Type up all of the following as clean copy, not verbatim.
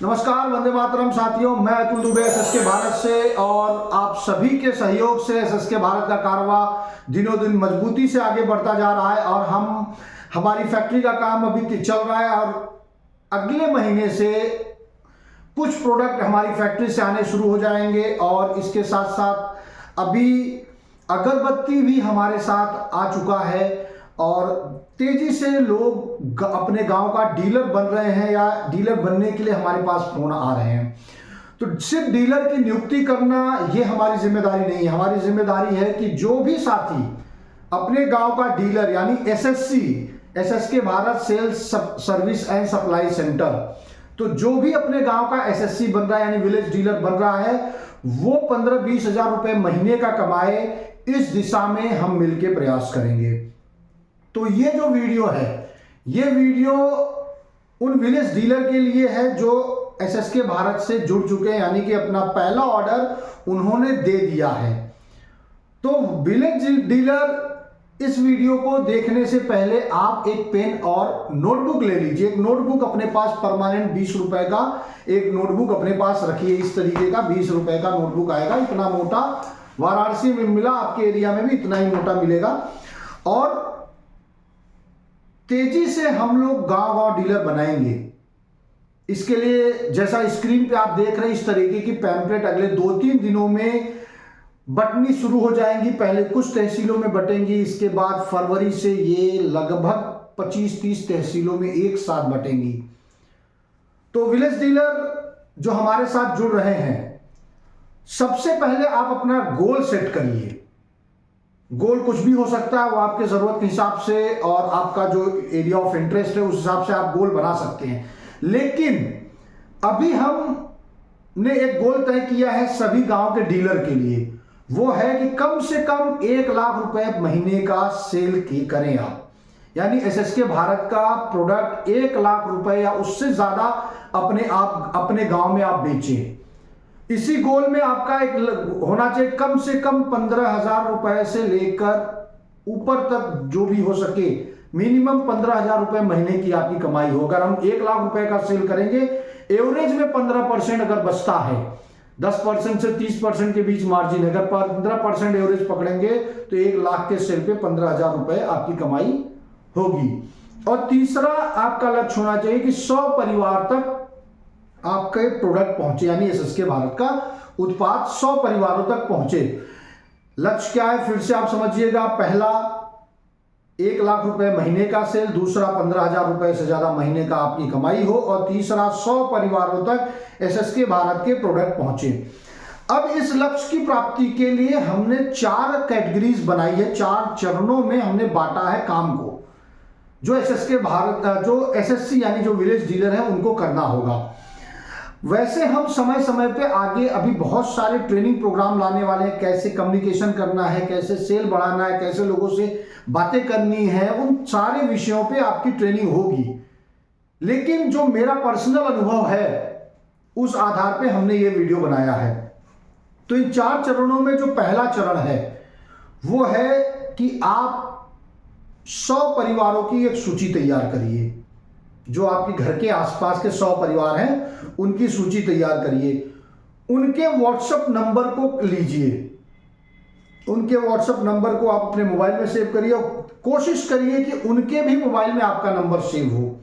नमस्कार, वंदे मातरम साथियों। मैं अतुल दुबे एसएसके भारत से, और आप सभी के सहयोग से एसएसके भारत का कारवा दिनों दिन मजबूती से आगे बढ़ता जा रहा है। और हमारी फैक्ट्री का काम अभी चल रहा है और अगले महीने से कुछ प्रोडक्ट हमारी फैक्ट्री से आने शुरू हो जाएंगे। और इसके साथ साथ अभी अगरबत्ती भी हमारे साथ आ चुका है और तेजी से लोग अपने गांव का डीलर बन रहे हैं या डीलर बनने के लिए हमारे पास फोन आ रहे हैं। तो सिर्फ डीलर की नियुक्ति करना ये हमारी जिम्मेदारी नहीं है। हमारी जिम्मेदारी है कि जो भी साथी अपने गांव का डीलर यानी SSK Bharat sales service and supply centre, तो जो भी अपने गांव का एसएससी बन रहा है यानी विलेज डीलर बन रहा है, वो 15-20 हजार रुपए महीने का कमाए, इस दिशा में हम मिलकर प्रयास करेंगे। तो ये जो वीडियो है, ये वीडियो उन विलेज डीलर के लिए है जो एसएसके भारत से जुड़ चुके हैं, यानी कि अपना पहला ऑर्डर उन्होंने दे दिया है। तो विलेज डीलर, इस वीडियो को देखने से पहले आप एक पेन और नोटबुक ले लीजिए। एक नोटबुक अपने पास परमानेंट 20 रुपए का एक नोटबुक अपने पास रखिए। इस तरीके का 20 रुपए का नोटबुक आएगा, इतना मोटा वाराणसी में मिला, आपके एरिया में भी इतना ही मोटा मिलेगा। और तेजी से हम लोग गांव गांव डीलर बनाएंगे। इसके लिए जैसा स्क्रीन पे आप देख रहे हैं, इस तरीके की पैम्पलेट अगले 2-3 दिनों में बंटनी शुरू हो जाएंगी। पहले कुछ तहसीलों में बटेंगी, इसके बाद फरवरी से ये लगभग 25-30 तहसीलों में एक साथ बटेंगी। तो विलेज डीलर जो हमारे साथ जुड़ रहे हैं, सबसे पहले आप अपना गोल सेट करिए। गोल कुछ भी हो सकता है, वो आपके जरूरत के हिसाब से और आपका जो एरिया ऑफ इंटरेस्ट है उस हिसाब से आप गोल बना सकते हैं। लेकिन अभी हमने एक गोल तय किया है सभी गांव के डीलर के लिए, वो है कि कम से कम 1 लाख रुपए महीने का सेल की करें आप। यानी एसएसके भारत का प्रोडक्ट 1 लाख रुपए या उससे ज्यादा अपने गांव में आप बेचें। इसी गोल में आपका एक होना चाहिए कम से कम 15,000 रुपए से लेकर ऊपर तक जो भी हो सके, मिनिमम 15,000 रुपए महीने की आपकी कमाई हो। अगर हम 1 लाख रुपए का सेल करेंगे, एवरेज में 15% अगर बचता है, 10% से 30% के बीच मार्जिन है, अगर 15% एवरेज पकड़ेंगे तो 1 लाख के सेल पे 15,000 रुपए आपकी कमाई होगी। और तीसरा आपका लक्ष्य होना चाहिए कि 100 परिवार तक आपके प्रोडक्ट पहुंचे, यानी एसएसके भारत का उत्पाद 100 परिवारों तक पहुंचे। लक्ष्य क्या है, फिर से आप समझिएगा। पहला 1 लाख रुपए महीने का सेल, दूसरा 15,000 रुपए से ज्यादा महीने का आपकी कमाई हो, और तीसरा 100 परिवारों तक एसएसके भारत के प्रोडक्ट पहुंचे। अब इस लक्ष्य की प्राप्ति के लिए हमने 4 कैटेगरीज बनाई है, 4 चरणों में हमने बांटा है काम को, जो एसएसके भारत, जो एसएससी यानी जो विलेज डीलर है उनको करना होगा। वैसे हम समय समय पे आगे अभी बहुत सारे ट्रेनिंग प्रोग्राम लाने वाले हैं, कैसे कम्युनिकेशन करना है, कैसे सेल बढ़ाना है, कैसे लोगों से बातें करनी है, उन सारे विषयों पे आपकी ट्रेनिंग होगी। लेकिन जो मेरा पर्सनल अनुभव है उस आधार पे हमने ये वीडियो बनाया है। तो इन 4 चरणों में जो पहला चरण है वो है कि आप 100 परिवारों की एक सूची तैयार करिए। जो आपके घर के आसपास के 100 परिवार हैं उनकी सूची तैयार करिए। उनके व्हाट्सएप नंबर को लीजिए, उनके व्हाट्सएप नंबर को आप अपने मोबाइल में सेव करिए और कोशिश करिए कि उनके भी मोबाइल में आपका नंबर सेव हो।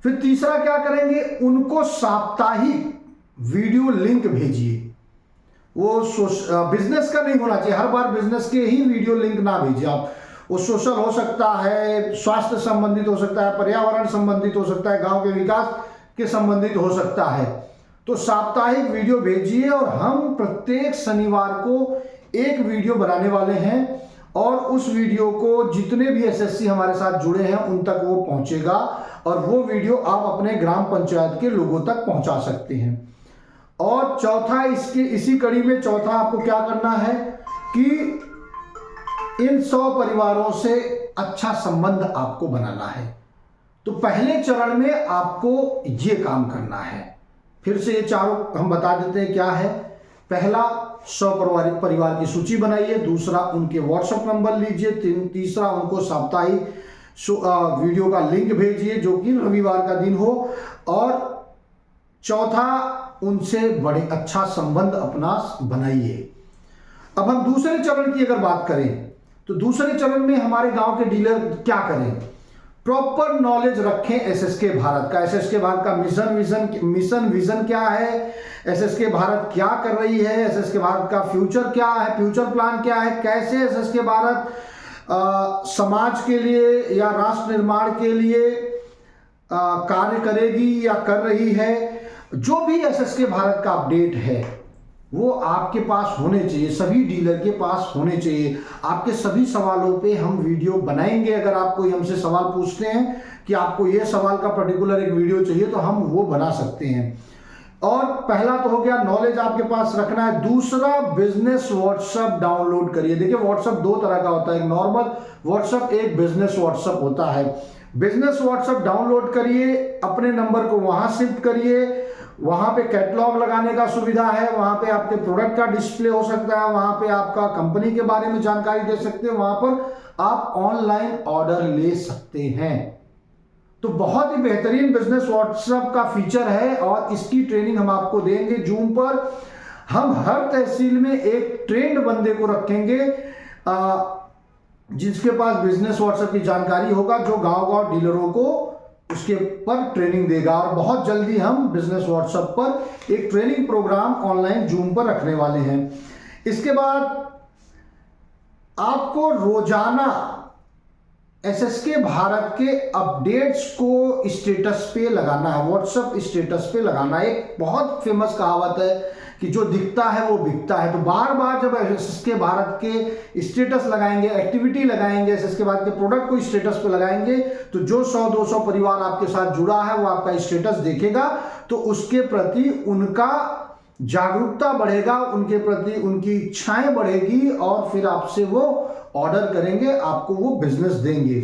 फिर तीसरा क्या करेंगे, उनको साप्ताहिक वीडियो लिंक भेजिए। वो बिजनेस का नहीं होना चाहिए, हर बार बिजनेस के ही वीडियो लिंक ना भेजिए आप। वो सोशल हो सकता है, स्वास्थ्य संबंधित हो सकता है, पर्यावरण संबंधित हो सकता है, गांव के विकास के संबंधित हो सकता है। तो साप्ताहिक वीडियो भेजिए और हम प्रत्येक शनिवार को एक वीडियो बनाने वाले हैं, और उस वीडियो को जितने भी एसएससी हमारे साथ जुड़े हैं उन तक वो पहुंचेगा, और वो वीडियो आप अपने ग्राम पंचायत के लोगों तक पहुंचा सकते हैं। और चौथा, इसी कड़ी में चौथा आपको क्या करना है कि इन 100 परिवारों से अच्छा संबंध आपको बनाना है। तो पहले चरण में आपको ये काम करना है। फिर से ये चारों हम बता देते हैं क्या है। पहला, 100 परिवार की सूची बनाइए। दूसरा, उनके व्हाट्सएप नंबर लीजिए। तीसरा, उनको साप्ताहिक वीडियो का लिंक भेजिए जो कि रविवार का दिन हो। और चौथा, उनसे बड़े अच्छा संबंध अपना बनाइए। अब हम दूसरे चरण की अगर बात करें तो दूसरे चरण में हमारे गांव के डीलर क्या करें? प्रॉपर नॉलेज रखें एसएसके भारत का। एसएसके भारत का मिशन विजन क्या है, एसएसके भारत क्या कर रही है, एसएसके भारत का फ्यूचर क्या है, फ्यूचर प्लान क्या है, कैसे एसएसके भारत समाज के लिए या राष्ट्र निर्माण के लिए कार्य करेगी या कर रही है। जो भी एसएसके भारत का अपडेट है वो आपके पास होने चाहिए, सभी डीलर के पास होने चाहिए। आपके सभी सवालों पे हम वीडियो बनाएंगे। अगर आप कोई हमसे सवाल पूछते हैं कि आपको ये सवाल का पर्टिकुलर एक वीडियो चाहिए तो हम वो बना सकते हैं। और पहला तो हो गया नॉलेज आपके पास रखना है। दूसरा, बिजनेस व्हाट्सएप डाउनलोड करिए। देखिए व्हाट्सएप दो तरह का होता है, एक नॉर्मल व्हाट्सएप, एक बिजनेस व्हाट्सएप होता है। बिजनेस व्हाट्सएप डाउनलोड करिए, अपने नंबर को वहां शिफ्ट करिए। वहां पे कैटलॉग लगाने का सुविधा है, वहां पे आपके प्रोडक्ट का डिस्प्ले हो सकता है, वहां पे आपका कंपनी के बारे में जानकारी दे सकते हैं, वहां पर आप ऑनलाइन ऑर्डर ले सकते हैं। तो बहुत ही बेहतरीन बिजनेस व्हाट्सएप का फीचर है और इसकी ट्रेनिंग हम आपको देंगे जूम पर। हम हर तहसील में एक ट्रेंड बंदे को रखेंगे जिसके पास बिजनेस व्हाट्सएप की जानकारी होगा, जो गांव-गांव डीलरों को उसके पर ट्रेनिंग देगा। और बहुत जल्दी हम बिजनेस व्हाट्सएप पर एक ट्रेनिंग प्रोग्राम ऑनलाइन जूम पर रखने वाले हैं। इसके बाद आपको रोजाना एसएसके भारत के अपडेट्स को स्टेटस पे लगाना है, व्हाट्सएप स्टेटस पे लगाना है। एक बहुत फेमस कहावत है कि जो दिखता है वो बिकता है। तो बार बार जब एसएसके भारत के स्टेटस लगाएंगे, एक्टिविटी लगाएंगे, एसएसके भारत के प्रोडक्ट को स्टेटस पे लगाएंगे, तो जो 100-200 परिवार आपके साथ जुड़ा है वो आपका स्टेटस देखेगा, तो उसके प्रति उनका जागरूकता बढ़ेगा, उनके प्रति उनकी इच्छाएं बढ़ेगी और फिर आपसे वो ऑर्डर करेंगे, आपको वो बिजनेस देंगे।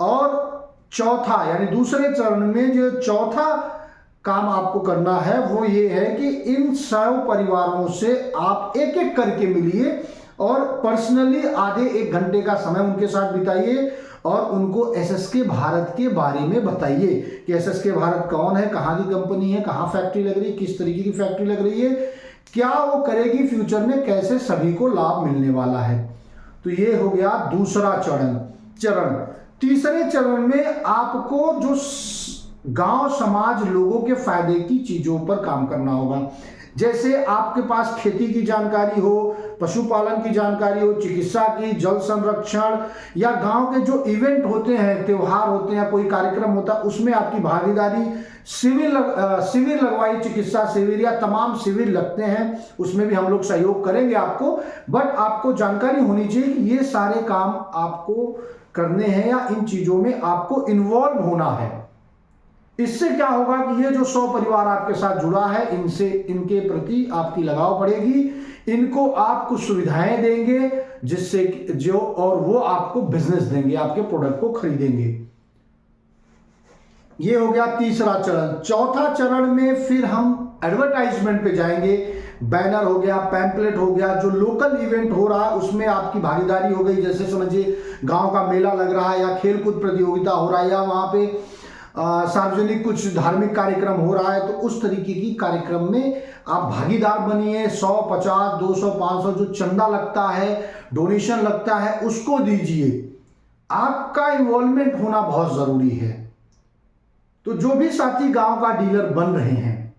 और चौथा यानी दूसरे चरण में जो चौथा काम आपको करना है वो ये है कि इन 100 परिवारों से आप एक एक करके मिलिए और पर्सनली आधे 1 घंटे का समय उनके साथ बिताइए और उनको एसएसके भारत के बारे में बताइए कि एसएसके भारत कौन है, कहाँ की कंपनी है, कहाँ फैक्ट्री लग रही है, किस तरीके की फैक्ट्री लग रही है, क्या वो करेगी फ्यूचर में, कैसे सभी को लाभ मिलने वाला है। तो ये हो गया दूसरा चरण। तीसरे चरण में आपको जो गांव समाज लोगों के फायदे की चीजों पर काम करना होगा। जैसे आपके पास खेती की जानकारी हो, पशुपालन की जानकारी हो, चिकित्सा की, जल संरक्षण या गांव के जो इवेंट होते हैं, त्योहार होते हैं, कोई कार्यक्रम होता है, उसमें आपकी भागीदारी, शिविर लगवाई, चिकित्सा शिविर या तमाम शिविर लगते हैं, उसमें भी हम लोग सहयोग करेंगे आपको। बट आपको जानकारी होनी चाहिए कि ये सारे काम आपको करने हैं या इन चीजों में आपको इन्वॉल्व होना है। इससे क्या होगा कि ये जो 100 परिवार आपके साथ जुड़ा है, इनसे इनके प्रति आपकी लगाव बढ़ेगी, इनको आप कुछ सुविधाएं देंगे जिससे जो और वो आपको बिजनेस देंगे, आपके प्रोडक्ट को खरीदेंगे। ये हो गया तीसरा चरण। चौथा चरण में फिर हम एडवर्टाइजमेंट पे जाएंगे। बैनर हो गया, पैम्पलेट हो गया, जो लोकल इवेंट हो रहा है उसमें आपकी भागीदारी हो गई। जैसे समझिए गांव का मेला लग रहा है या खेलकूद प्रतियोगिता हो रहा है या वहां पे सार्वजनिक कुछ धार्मिक कार्यक्रम हो रहा है, तो उस तरीके की कार्यक्रम में आप भागीदार बनिए। 100, 50, 200, 500 जो चंदा लगता है, डोनेशन लगता है, उसको दीजिए। आपका इन्वॉल्वमेंट होना बहुत जरूरी है। तो जो भी साथी गांव का डीलर बन रहे हैं,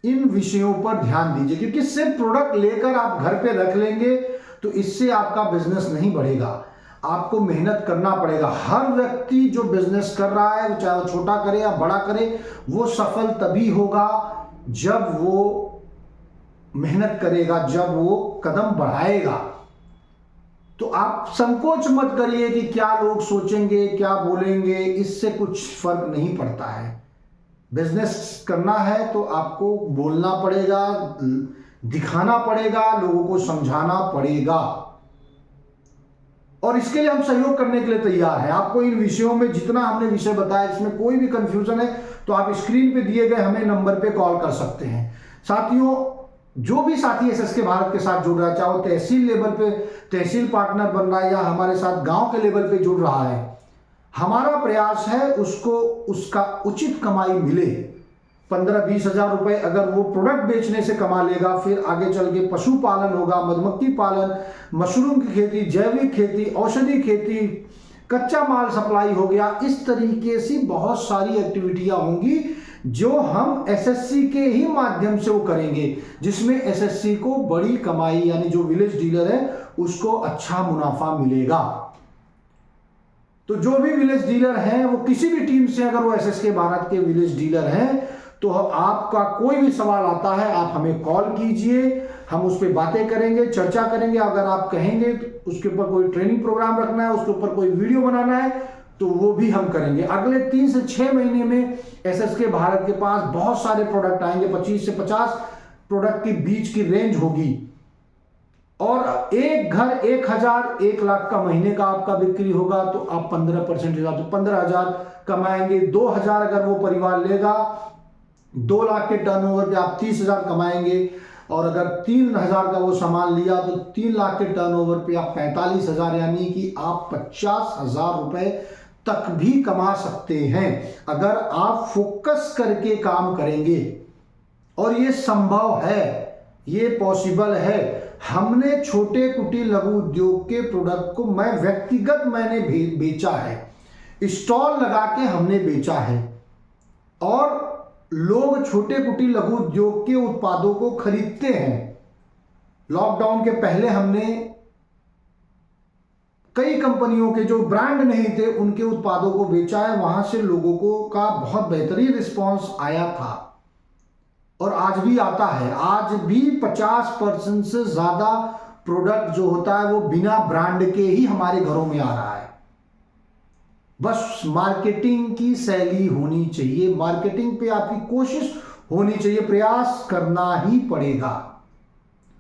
इन विषयों पर ध्यान दीजिए, क्योंकि सिर्फ प्रोडक्ट लेकर आप घर पे रख लेंगे तो इससे आपका बिजनेस नहीं बढ़ेगा। आपको मेहनत करना पड़ेगा। हर व्यक्ति जो बिजनेस कर रहा है, चाहे वो छोटा करे या बड़ा करे, वो सफल तभी होगा जब वो मेहनत करेगा, जब वो कदम बढ़ाएगा। तो आप संकोच मत करिए कि क्या लोग सोचेंगे, क्या बोलेंगे, इससे कुछ फर्क नहीं पड़ता है। बिजनेस करना है तो आपको बोलना पड़ेगा, दिखाना पड़ेगा, लोगों को समझाना पड़ेगा और इसके लिए हम सहयोग करने के लिए तैयार हैं। आपको इन विषयों में जितना हमने विषय बताया, इसमें कोई भी कंफ्यूजन है तो आप स्क्रीन पे दिए गए हमें नंबर पे कॉल कर सकते हैं। साथियों, जो भी साथी एसएसके भारत के साथ जुड़ रहा है, चाहे वो तहसील लेवल पे तहसील पार्टनर बन रहा है या हमारे साथ गांव के लेवल पे जुड़ रहा है, हमारा प्रयास है उसको उसका उचित कमाई मिले, 15-20 हजार रुपए अगर वो प्रोडक्ट बेचने से कमा लेगा, फिर आगे चल के पशुपालन होगा, मधुमक्खी पालन, मशरूम की खेती, जैविक खेती, औषधि खेती, कच्चा माल सप्लाई हो गया। इस तरीके से बहुत सारी एक्टिविटियां होंगी जो हम एसएससी के ही माध्यम से वो करेंगे, जिसमें एसएससी को बड़ी कमाई यानी जो विलेज डीलर है उसको अच्छा मुनाफा मिलेगा। तो जो भी विलेज डीलर हैं वो किसी भी टीम से अगर वो एसएसके भारत के विलेज डीलर हैं तो आपका कोई भी सवाल आता है आप हमें कॉल कीजिए, हम उस पर बातें करेंगे, चर्चा करेंगे। अगर आप कहेंगे तो उसके ऊपर कोई ट्रेनिंग प्रोग्राम रखना है, उसके ऊपर कोई वीडियो बनाना है तो वो भी हम करेंगे। अगले 3 से 6 महीने में एसएसके भारत के पास बहुत सारे प्रोडक्ट आएंगे, 25 से 50 प्रोडक्ट के बीच की रेंज होगी और एक घर 1000 1 लाख का महीने का आपका बिक्री होगा तो आप 15% हिसाब से 15,000 कमाएंगे। 2,000 अगर वो परिवार लेगा 2 लाख के टर्नओवर पे आप 30,000 कमाएंगे और अगर 3,000 का वो सामान लिया तो 3 लाख के टर्नओवर पे आप 45,000 यानी कि आप 50,000 रुपए तक भी कमा सकते हैं अगर आप फोकस करके काम करेंगे। और ये संभव है, ये पॉसिबल है। हमने छोटे कुटीर लघु उद्योग के प्रोडक्ट को मैंने बेचा है, स्टॉल लगा के हमने बेचा है और लोग छोटे कुटीर लघु उद्योग के उत्पादों को खरीदते हैं। लॉकडाउन के पहले हमने कई कंपनियों के जो ब्रांड नहीं थे उनके उत्पादों को बेचा है, वहां से लोगों को का बहुत बेहतरीन रिस्पांस आया था और आज भी आता है। आज भी 50% से ज्यादा प्रोडक्ट जो होता है वो बिना ब्रांड के ही हमारे घरों में आ रहा है। बस मार्केटिंग की शैली होनी चाहिए, मार्केटिंग पे आपकी कोशिश होनी चाहिए, प्रयास करना ही पड़ेगा।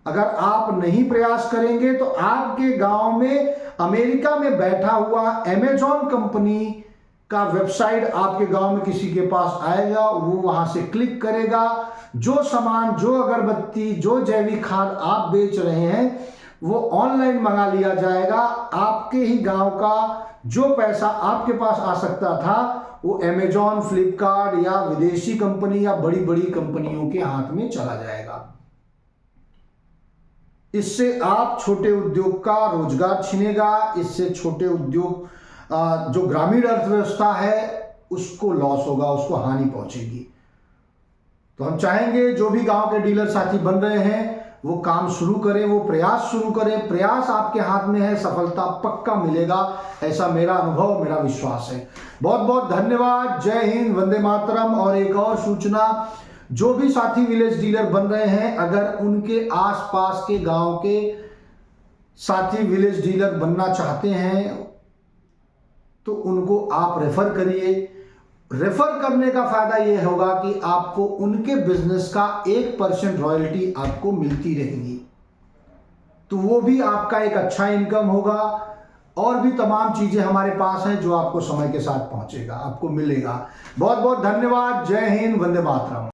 अगर आप नहीं प्रयास करेंगे तो आपके गांव में अमेरिका में बैठा हुआ अमेजॉन कंपनी का वेबसाइट आपके गांव में किसी के पास आएगा, वो वहां से क्लिक करेगा, जो सामान, जो अगरबत्ती, जो जैविक खाद आप बेच रहे हैं वो ऑनलाइन मंगा लिया जाएगा। आपके ही गांव का जो पैसा आपके पास आ सकता था वो अमेजॉन, फ्लिपकार्ट या विदेशी कंपनी या बड़ी बड़ी कंपनियों के हाथ में चला जाएगा। इससे आप छोटे उद्योग का रोजगार छिनेगा, इससे छोटे उद्योग जो ग्रामीण अर्थव्यवस्था है उसको लॉस होगा, उसको हानि पहुंचेगी। तो हम चाहेंगे जो भी गांव के डीलर साथी बन रहे हैं वो काम शुरू करें, वो प्रयास शुरू करें। प्रयास आपके हाथ में है, सफलता पक्का मिलेगा, ऐसा मेरा अनुभव, मेरा विश्वास है। बहुत बहुत धन्यवाद। जय हिंद, वंदे मातरम। और एक और सूचना, जो भी साथी विलेज डीलर बन रहे हैं अगर उनके आसपास के गांव के साथी विलेज डीलर बनना चाहते हैं तो उनको आप रेफर करिए। रेफर करने का फायदा यह होगा कि आपको उनके बिजनेस का 1% रॉयल्टी आपको मिलती रहेगी, तो वो भी आपका एक अच्छा इनकम होगा। और भी तमाम चीजें हमारे पास हैं जो आपको समय के साथ पहुंचेगा, आपको मिलेगा। बहुत बहुत धन्यवाद। जय हिंद, वंदे मातरम।